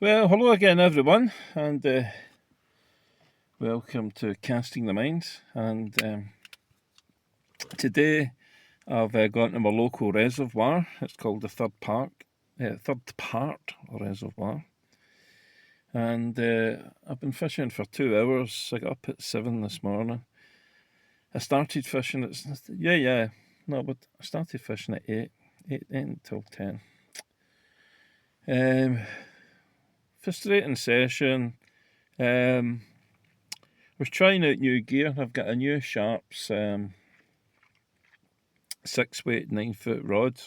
Well, hello again, everyone, and welcome to Casting the Mind. And today I've gone to my local reservoir. It's called the Thitdpart Reservoir, and I've been fishing for 2 hours. I got up at 7 this morning. I started fishing at I started fishing at 8 until 10. Frustrating session. Was trying out new gear. I've got a new Sharps 6-weight 9-foot rod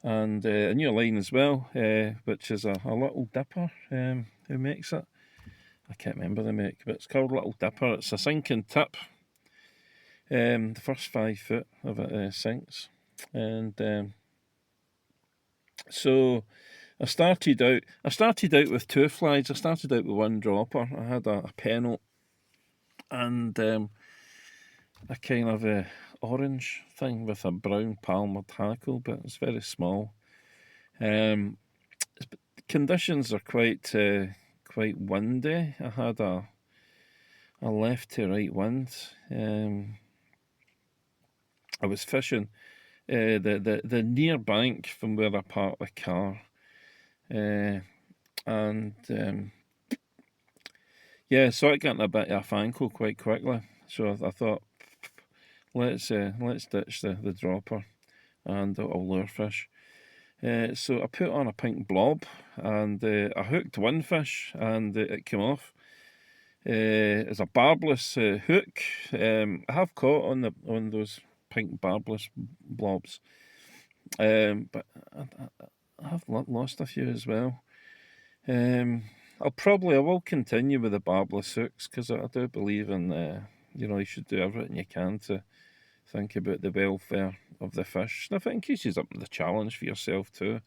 and a new line as well, which is a Little Dipper. Who makes it? I can't remember the make, but it's called Little Dipper. It's a sinking tip. The first 5 foot of it sinks, and so I started out with two flies. I started out with one dropper. I had a pennant and a kind of a orange thing with a brown palmer tackle, but it's very small. Conditions are quite windy. I had a left to right wind. I was fishing the near bank from where I parked the car, and so I got in a bit of a fankle quite quickly. So I thought, let's ditch the dropper and I'll lure fish. So I put on a pink blob and I hooked one fish and it came off. It's a barbless hook. I have caught on those pink barbless blobs, but I have lost a few as well. I will continue with the barbless hooks because I do believe in you should do everything you can to think about the welfare of the fish. And I think it keeps up the challenge for yourself too.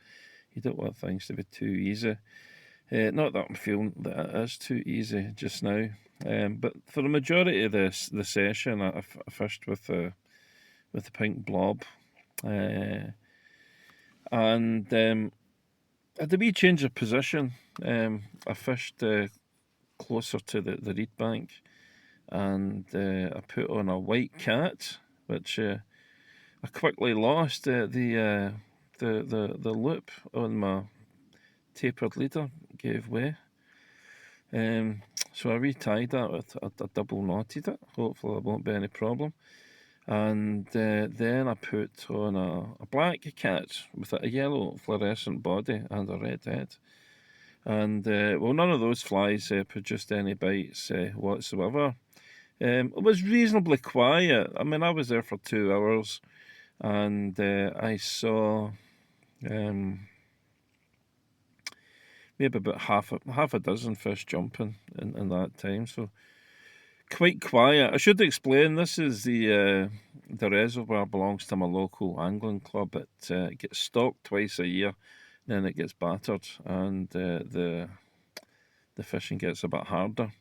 You don't want things to be too easy. Not that I'm feeling that it is too easy just now. But for the majority of the session, I fished with the pink blob. And I had a wee change of position. I fished closer to the reed bank, and I put on a white cat, which I quickly lost. The loop on my tapered leader gave way. So I retied that with I double knotted it. Hopefully there won't be any problem. And then I put on a black cat with a yellow fluorescent body and a red head. And none of those flies produced any bites whatsoever. It was reasonably quiet. I mean, I was there for 2 hours, and I saw maybe about half a dozen fish jumping in that time. So quite quiet. I should explain. This is the reservoir belongs to my local angling club. It gets stocked twice a year, then it gets battered, and the fishing gets a bit harder.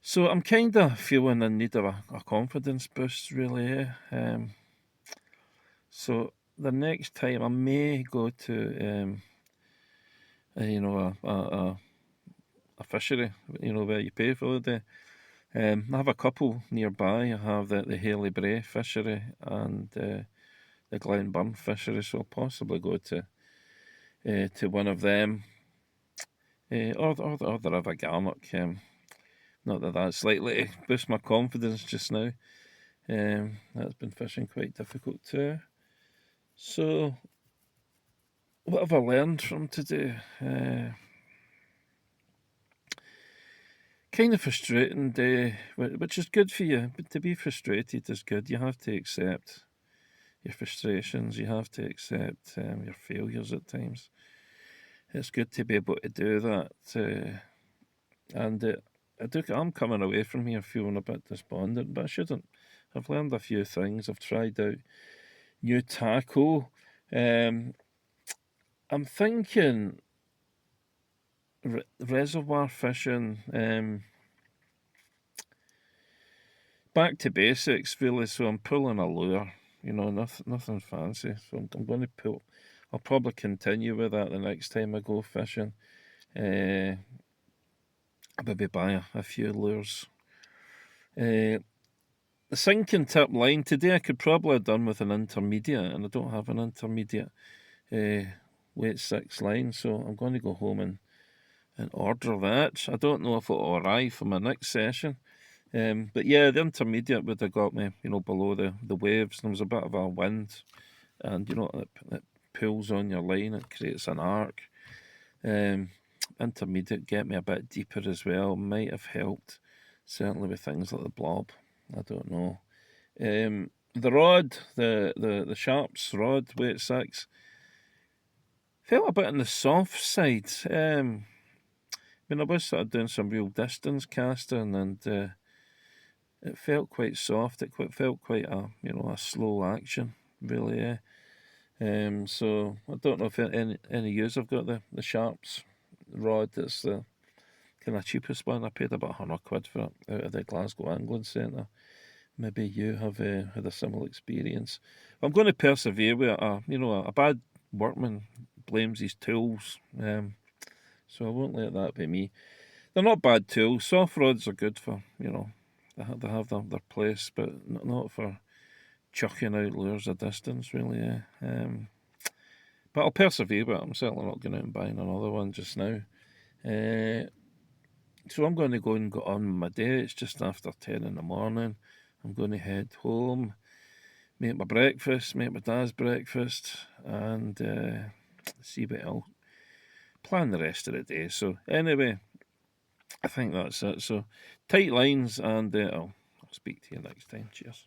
So I'm kind of feeling in need of a confidence boost, really. So the next time I may go to a fishery, where you pay for the day. I have a couple nearby. I have the Haley Bray fishery and the Glenburn fishery, so I'll possibly go to one of them, or the River Garnock. Not that that's likely to boost my confidence just now. That's been fishing quite difficult too. So, what have I learned from today? Kind of frustrating day, which is good for you. But to be frustrated is good. You have to accept your frustrations. You have to accept your failures at times. It's good to be able to do that. I'm coming away from here feeling a bit despondent, but I shouldn't. I've learned a few things. I've tried out new tackle. I'm thinking reservoir fishing. Back to basics, really. So I'm pulling a lure. Nothing fancy. So I'm going to pull I'll probably continue with that the next time I go fishing. Maybe buy a few lures. The sinking tip line today I could probably have done with an intermediate, and I don't have an intermediate weight 6 line, so I'm going to go home and order that. I don't know if it'll arrive for my next session. But yeah, the intermediate would have got me, below the waves. There was a bit of a wind, and it pulls on your line, it creates an arc. Intermediate get me a bit deeper as well. Might have helped, certainly with things like the blob. I don't know. The rod, the Sharps rod, weight 6, felt a bit on the soft side. I was sort of doing some real distance casting, and it felt quite soft. It felt quite a slow action, really. So I don't know if any use I've got the Sharps rod. That's the kind of cheapest one. I paid about £100 for it out of the Glasgow Angling Centre. Maybe you have had a similar experience. I'm going to persevere with it. A bad workman blames his tools, so I won't let that be me. They're not bad tools. Soft rods are good for, they have their place, but not for chucking out lures a distance, really. But I'll persevere with it. I'm certainly not going out and buying another one just now. So I'm going to go and get on with my day. It's just after 10 in the morning. I'm going to head home, make my breakfast, make my dad's breakfast, and see what I'll plan the rest of the day. So anyway, I think that's it. So tight lines, and I'll speak to you next time. Cheers.